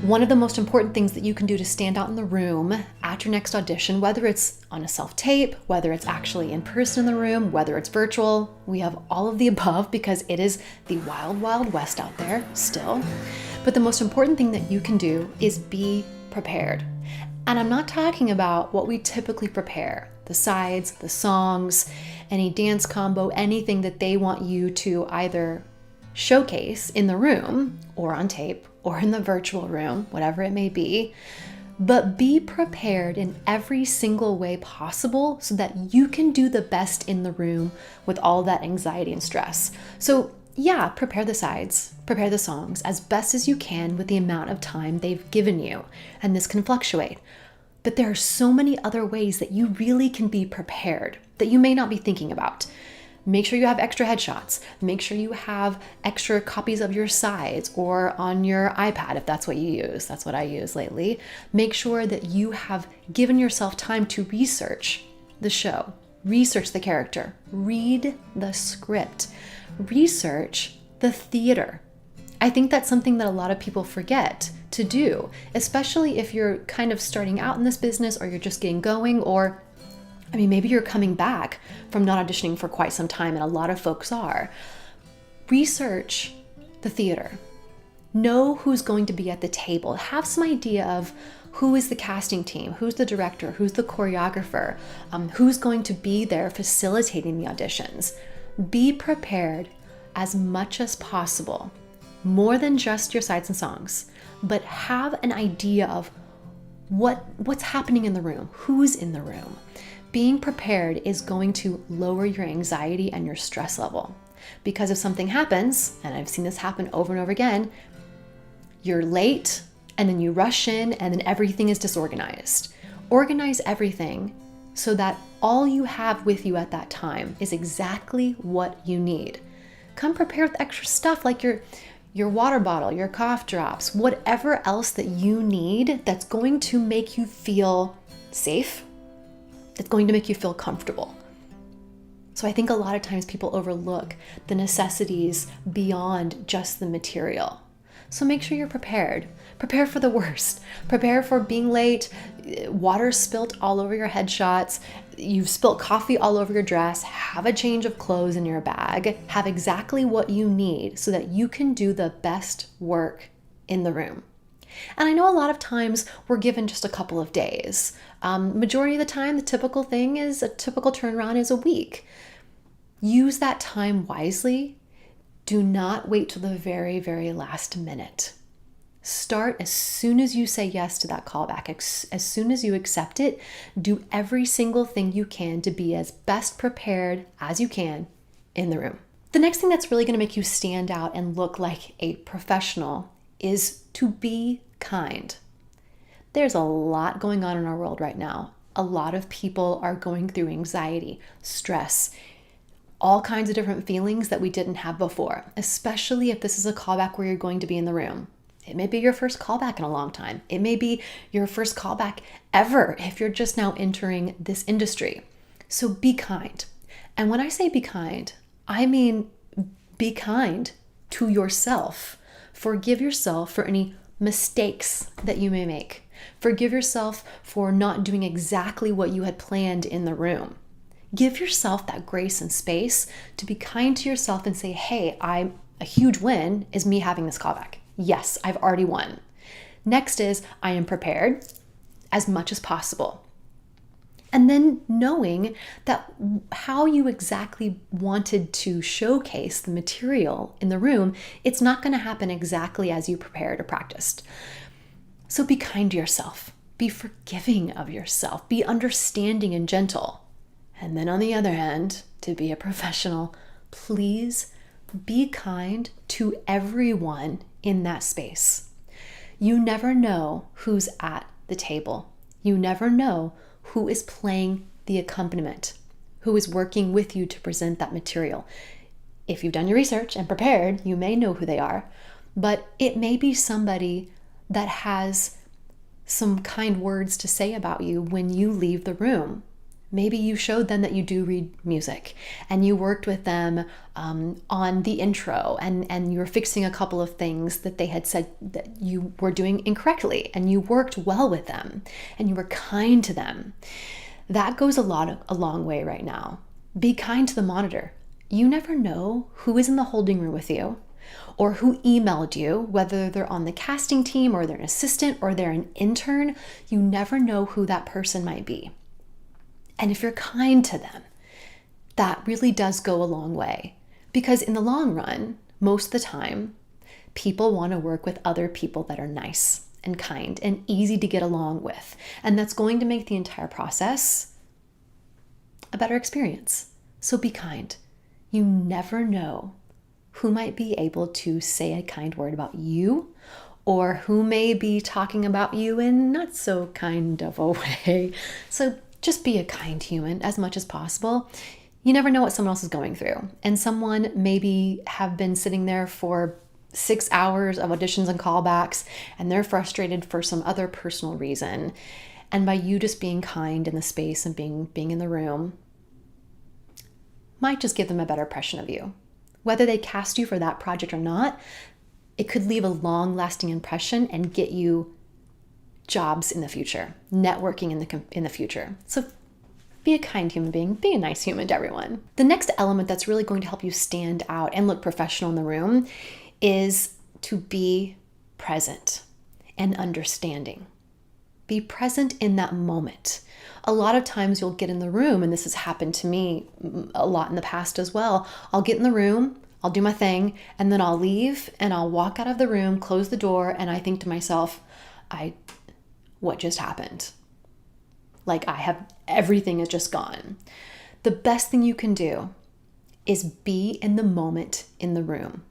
One of the most important things that you can do to stand out in the room at your next audition, whether it's on a self-tape, whether it's actually in person in the room, whether it's virtual, we have all of the above because it is the wild, wild west out there still. But the most important thing that you can do is be prepared. And I'm not talking about what we typically prepare, the sides, the songs, any dance combo, anything that they want you to either showcase in the room or on tape or in the virtual room, whatever it may be, but be prepared in every single way possible so that you can do the best in the room with all that anxiety and stress. So yeah, prepare the sides, prepare the songs as best as you can with the amount of time they've given you, and this can fluctuate. But there are so many other ways that you really can be prepared that you may not be thinking about. Make sure you have extra headshots. Make sure you have extra copies of your sides or on your iPad if that's what you use. That's what I use lately. Make sure that you have given yourself time to research the show, research the character, read the script, research the theater. I think that's something that a lot of people forget to do, especially if you're kind of starting out in this business or you're just getting going, or maybe you're coming back from not auditioning for quite some time, and a lot of folks are. Research the theater. Know who's going to be at the table. Have some idea of who is the casting team, who's the director, who's the choreographer, who's going to be there facilitating the auditions. Be prepared as much as possible, more than just your sides and songs, but have an idea of what's happening in the room, who's in the room. Being prepared is going to lower your anxiety and your stress level. Because if something happens, and I've seen this happen over and over again, you're late and then you rush in and then everything is disorganized. Organize everything so that all you have with you at that time is exactly what you need. Come prepared with extra stuff like your water bottle, your cough drops, whatever else that you need that's going to make you feel safe, that's going to make you feel comfortable. So I think a lot of times people overlook the necessities beyond just the material. So make sure you're prepared. Prepare for the worst. Prepare for being late, water spilt all over your headshots, you've spilt coffee all over your dress. Have a change of clothes in your bag. Have exactly what you need so that you can do the best work in the room. And I know a lot of times we're given just a couple of days. Majority of the time, the typical turnaround is a week. Use that time wisely. Do not wait till the very, very last minute. Start as soon as you say yes to that callback. As soon as you accept it, do every single thing you can to be as best prepared as you can in the room. The next thing that's really going to make you stand out and look like a professional is to be kind. There's a lot going on in our world right now. A lot of people are going through anxiety, stress, all kinds of different feelings that we didn't have before, especially if this is a callback where you're going to be in the room. It may be your first callback in a long time. It may be your first callback ever if you're just now entering this industry. So be kind. And when I say be kind, I mean be kind to yourself. Forgive yourself for any mistakes that you may make. Forgive yourself for not doing exactly what you had planned in the room. Give yourself that grace and space to be kind to yourself and say, hey, a huge win is me having this callback. Yes, I've already won. Next is I am prepared as much as possible. And then knowing that how you exactly wanted to showcase the material in the room, it's not going to happen exactly as you prepared or practiced. So be kind to yourself. Be forgiving of yourself. Be understanding and gentle. And then on the other hand, to be a professional, please be kind to everyone in that space. You never know who's at the table. You never know who is playing the accompaniment, who is working with you to present that material. If you've done your research and prepared, you may know who they are, but it may be somebody that has some kind words to say about you when you leave the room. Maybe you showed them that you do read music and you worked with them on the intro and you were fixing a couple of things that they had said that you were doing incorrectly, and you worked well with them and you were kind to them. That goes a long way right now. Be kind to the monitor. You never know who is in the holding room with you or who emailed you, whether they're on the casting team or they're an assistant or they're an intern. You never know who that person might be. And if you're kind to them, that really does go a long way, because in the long run, most of the time, people want to work with other people that are nice and kind and easy to get along with. And that's going to make the entire process a better experience. So be kind. You never know who might be able to say a kind word about you, or who may be talking about you in not so kind of a way. So just be a kind human as much as possible. You never know what someone else is going through. And someone maybe have been sitting there for 6 hours of auditions and callbacks, and they're frustrated for some other personal reason. And by you just being kind in the space and being in the room might just give them a better impression of you. Whether they cast you for that project or not, it could leave a long-lasting impression and get you jobs in the future, networking in the future. So be a kind human being, be a nice human to everyone. The next element that's really going to help you stand out and look professional in the room is to be present and understanding. Be present in that moment. A lot of times you'll get in the room, and this has happened to me a lot in the past as well. I'll get in the room, I'll do my thing, and then I'll leave and I'll walk out of the room, close the door, and I think to myself, what just happened? Like everything is just gone. The best thing you can do is be in the moment in the room.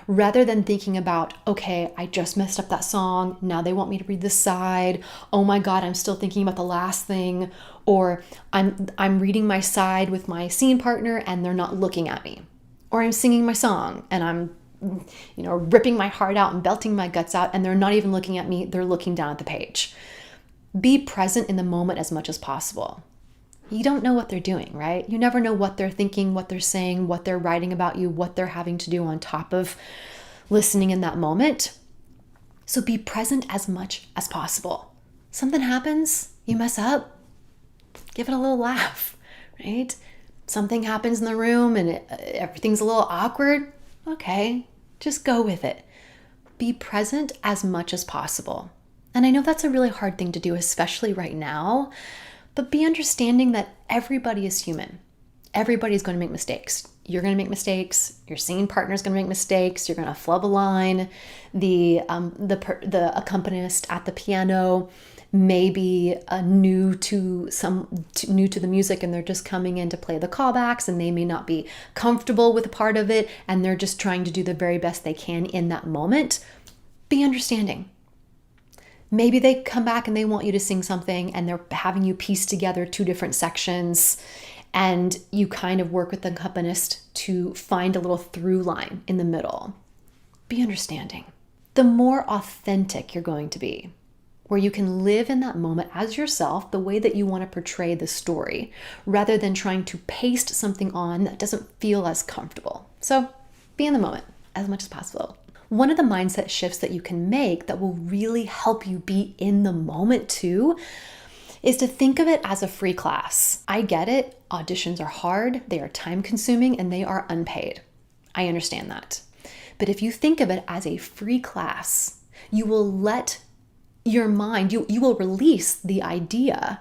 Rather than thinking about, okay, I just messed up that song, now they want me to read this side, oh my God, I'm still thinking about the last thing, or I'm reading my side with my scene partner and they're not looking at me, or I'm singing my song and I'm ripping my heart out and belting my guts out and they're not even looking at me, they're looking down at the page. Be present in the moment as much as possible. You don't know what they're doing, right? You never know what they're thinking, what they're saying, what they're writing about you, what they're having to do on top of listening in that moment. So be present as much as possible. Something happens, you mess up, give it a little laugh, right? Something happens in the room and everything's a little awkward. Okay, just go with it. Be present as much as possible. And I know that's a really hard thing to do, especially right now, but be understanding that everybody is human. Everybody's going to make mistakes. You're going to make mistakes. Your scene partner's going to make mistakes. You're going to flub a line. The accompanist at the piano may be new to the music, and they're just coming in to play the callbacks, and they may not be comfortable with a part of it, and they're just trying to do the very best they can in that moment. Be understanding. Maybe they come back and they want you to sing something and they're having you piece together 2 different sections, and you kind of work with the accompanist to find a little through line in the middle. Be understanding. The more authentic you're going to be, where you can live in that moment as yourself, the way that you want to portray the story, rather than trying to paste something on that doesn't feel as comfortable. So be in the moment as much as possible. One of the mindset shifts that you can make that will really help you be in the moment too is to think of it as a free class. I get it. Auditions are hard, they are time consuming, and they are unpaid. I understand that. But if you think of it as a free class, you will let your mind, you will release the idea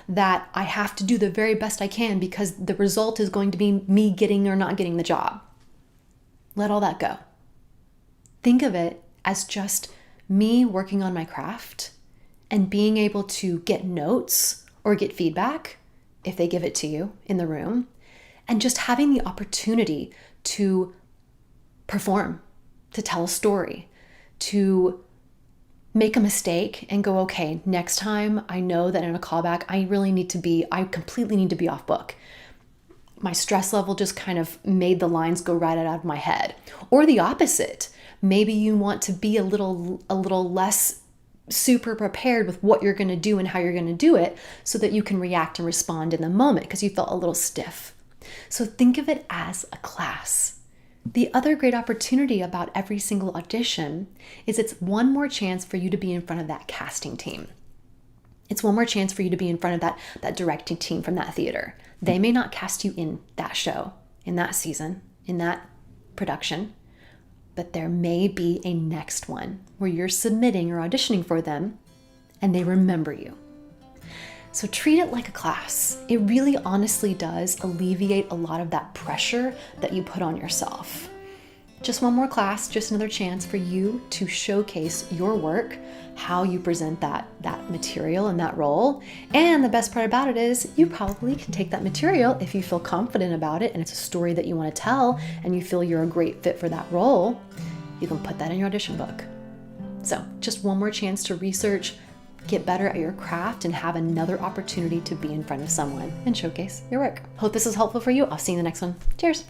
that I have to do the very best I can because the result is going to be me getting or not getting the job. Let all that go. Think of it as just me working on my craft and being able to get notes or get feedback if they give it to you in the room, and just having the opportunity to perform, to tell a story, to make a mistake and go, okay, next time I know that in a callback, I completely need to be off book. My stress level just kind of made the lines go right out of my head. Or the opposite. Maybe you want to be a little less super prepared with what you're going to do and how you're going to do it so that you can react and respond in the moment because you felt a little stiff. So think of it as a class. The other great opportunity about every single audition is it's one more chance for you to be in front of that casting team. It's one more chance for you to be in front of that directing team from that theater. They may not cast you in that show, in that season, in that production, but there may be a next one where you're submitting or auditioning for them and they remember you. So treat it like a class. It really honestly does alleviate a lot of that pressure that you put on yourself. Just one more class, just another chance for you to showcase your work, how you present that material and that role. And the best part about it is you probably can take that material if you feel confident about it and it's a story that you want to tell and you feel you're a great fit for that role, you can put that in your audition book. So just one more chance to research, get better at your craft, and have another opportunity to be in front of someone and showcase your work. Hope this is helpful for you. I'll see you in the next one. Cheers.